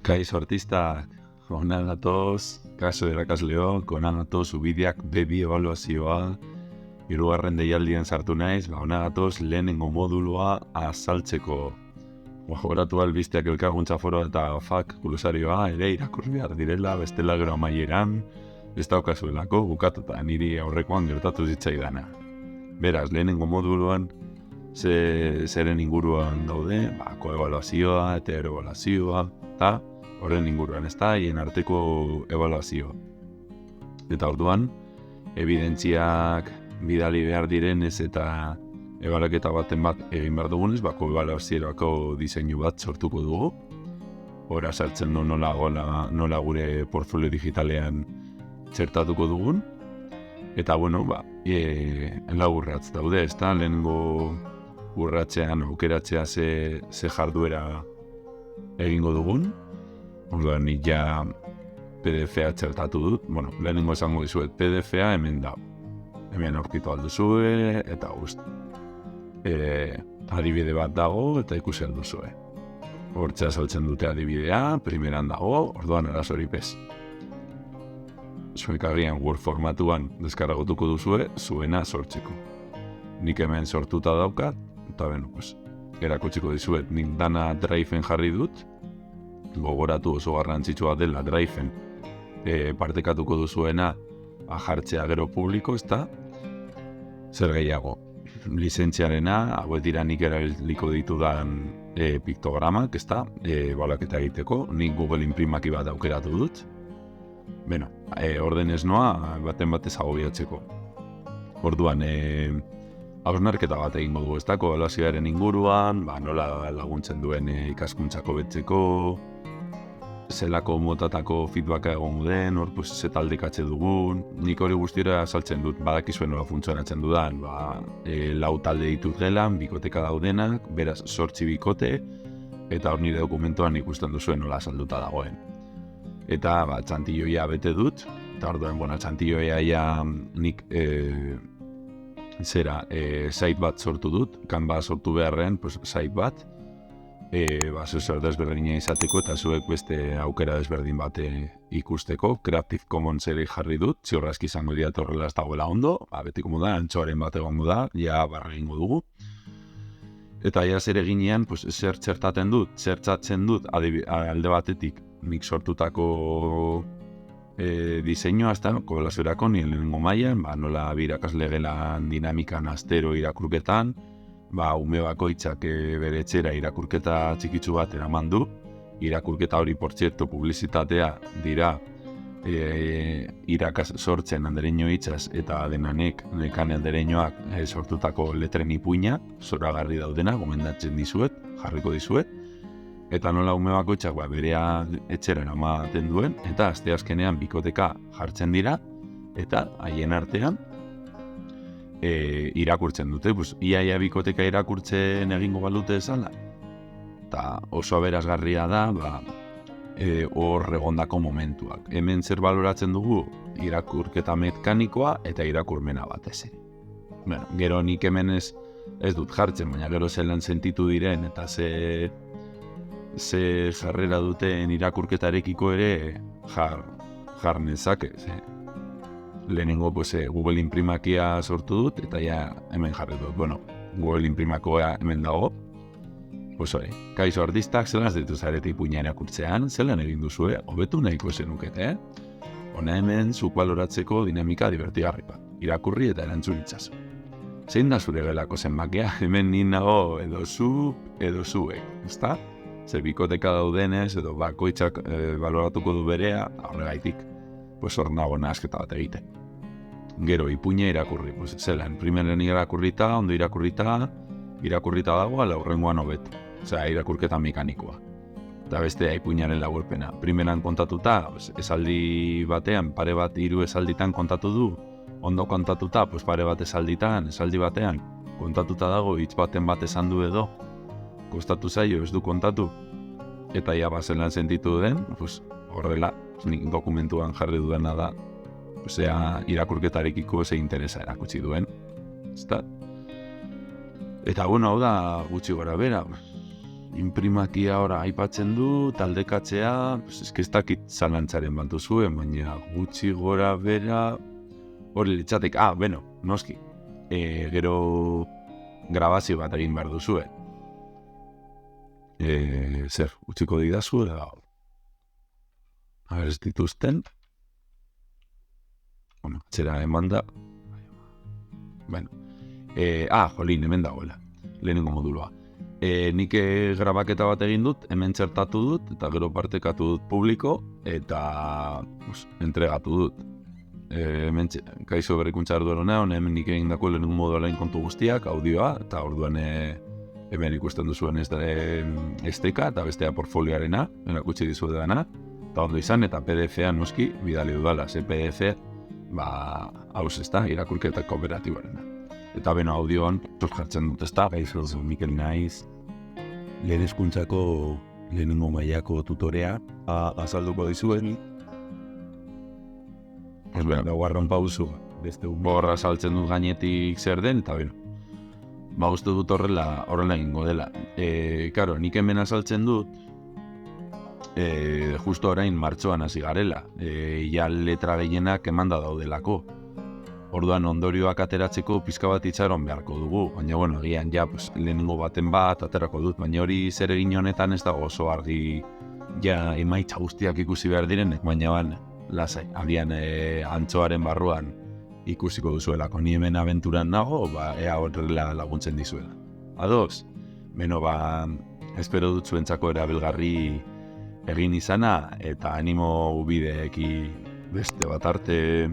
Kaixo artistak, hona gatoz, kaso erakasleok, hona gatoz ubideak bebi evaluazioa, hirugarren deialdien sartu naiz, hona gatoz lehenengo modulua azaltzeko. Horatu albisteak elkarguntza foro eta fak kulusarioa ere irakurri behar direla, bestela gero amaieran, ez daukazuelako bukatuta niri aurrekoan gertatu zitzaidana. Beraz, lehenengo moduluan, zeren inguruan daude, koevaluazioa, heteroevaluazioa, eta horren inguruan, ez da, hien arteko evaluazioa. Eta orduan, evidentziak bidali behar direnez eta ebalaketa baten bat egin behar dugunez, koevaluaziorako diseinu bat sortuko dugu. Hora sartzen du nola gure portfolio digitalean txertatuko dugun. Eta, bueno, lau urratz daude, ez da, lehenengo urratzean aukeratzea ze jarduera egingo dugun. Orduan, nik ja PDF-a txertatu dut. Bueno, lehenengo esango dizuet, PDF-a hemen da. Hemen aurkitu alduzue, eta guzti. Adibide bat dago, eta ikusi alduzue. Hortzea saltzen dute adibidea, primeran dago, orduan arazorik ez. Zuek agian Word formatuan deskargagotuko duzue, zuena sortzeko. Nik hemen sortuta daukat, eta erakutsiko dizuet, nik dana Drive-en jarri dut, gogoratu oso garrantzitsua dela Drive-en partekatuko duzuena jartzea gero publiko, ezta? Zer gehiago, lizentziarena, hauek dira nik erabiliko ditudan piktogramak, ezta? Balaketa egiteko, nik Google Imprimaki bat aukeratu dut. Orden ez noa, baten batez agobiatzeko. Orduan, hausnarketa bat egingo dugu, ezta? Koevaluazioaren inguruan, nola laguntzen duen ikaskuntzako betzeko, zelako motatako feedbacka egon den, hor ze taldekatze dugun. Nik hori guztira saltzen dut, badakizuen nola funtzionatzen dudan, lau talde ditut gelan, bikoteka daudenak, beraz 8 bikote, eta hor nire dokumentuan ikusten duzuen nola salduta dagoen. Eta txantilloia bete dut, eta orduan, txantilloia nik site bat sortu dut, Canva sortu beharrean, site bat, zer desberdina izateko eta zuek beste aukera desberdin bat ikusteko. Creative Commons ere jarri dut, ziurrazki izango dira horrela ez dagoela ondo, betiko moda, antxoaren bat egongo da, ja barra egingo dugu. Eta ja zer eginean, zer txertatzen dut alde batetik nik sortutako diseinua, koevaluaziorako nire lehenengo mailan, nola irakasle gelan dinamikan astero irakurketan, ume bakoitzak bere etxera irakurketa txikitsu bat eraman du. Irakurketa hori, portzierto, publizitatea dira sortzen andereño hitzaz eta denanek nekan andereñoak sortutako letren ipuina, zoragarri daudena, gomendatzen dizuet, jarriko dizuet. Eta nola ume bakoitzak berea etxera eramaten duen, eta asteazkenean bikoteka jartzen dira, eta haien artean irakurtzen dute, iaia bikoteka irakurtzen egingo balute ezala. Eta oso aberasgarria da, hor egondako momentuak. Hemen zer baloratzen dugu, irakurketa mekanikoa eta irakurmena batez ere. Gero nik hemen ez dut jartzen, baina gero zelan sentitu diren, eta ze jarrera duten irakurketarekiko ere jar nezake. Lehenengo Google Imprimakia sortu dut, eta ja hemen jarri dut. Google Imprimakoa hemen dago. Kaixo artistak, zelan ez ditu zarete ipuina irakurtzean, zelan egin duzue, hobetu nahiko zenukete, Hona hemen zuk baloratzeko dinamika divertigarri bat, irakurri eta erantzun itzazu. Zein da zure gelako zenbakia, hemen ni nago edo zuek, ezta? Zer bikoteka daudenez, edo bakoitzak baloratuko du berea, horregaitik, hor nago nahasketa bat egiten. Gero, ipuina irakurri, zelan, primeren irakurrita, ondo irakurrita dago, ala horrengoan hobetu. Irakurketa mekanikoa. Eta beste ipuinaren laburpena. Primeran kontatuta, esaldi batean, pare bat 3 esalditan kontatu du, ondo kontatuta, pare bat esaldi batean, kontatuta dago, hitz baten bat esan du edo, kostatu zaio, ez du kontatu, eta ja zelan sentitu den, horrela, nik dokumentuan jarri duena da, irakurketarekiko ze interesa erakutsi duen. Eta hau da gutxi gora bera. Imprimakia ora aipatzen du, taldekatzea, eske ez dakit zalantzaren bat duzuen, baina gutxi gora bera, hori litzatek, beno, noski, gero grabazio bat egin behar duzue. Zer, utziko didazu, ez dituzten, bueno, txera eman da, bueno, jolin, hemen dagoela, lehenengo modulua. Nik grabaketa bat egin dut, hemen txertatu dut, eta gero partekatu dut publiko, eta entregatu dut. Hemen kaixo berrikuntza arduarona, hemen nik egin dako lehenengo modulain kontu guztiak, audioa, eta orduan hemen ikusten duzuen ez da esteka, eta bestea portfolioarena, erakutsi dizuet dena, eta ondo izan, eta PDF-a noski, bidali dudala, PDF, hauz ez da, irakurketa kooperatiboarena. Eta beno audioan, jartzen dut ez da, Kaixo, Mikel naiz, lehen hezkuntzako lehenengo mailako tutorea azalduko dizuen. Laugarren pauzu, beste borra saltzen dut gainetik zer den, eta beno. Uste dut horrela egingo dela. Karo, nik hemen azaltzen dut, justo orain martxoan hasi garela. Ja letra gehienak emanda daudelako. Orduan ondorioak ateratzeko pizka bat itxaron beharko dugu, baina bueno, egian ja lehenengo baten bat aterako dut, baina hori zer egin honetan ez dago oso argi ja emaitza guztiak ikusi behar direnek, baina lasai, agian antxoaren barruan ikusiko duzuelako, ni hemen abenturan nago, ea horrela laguntzen dizuela. Ados, beno espero dut zuentzako erabilgarri egin izana, eta animo ubideeki beste bat arte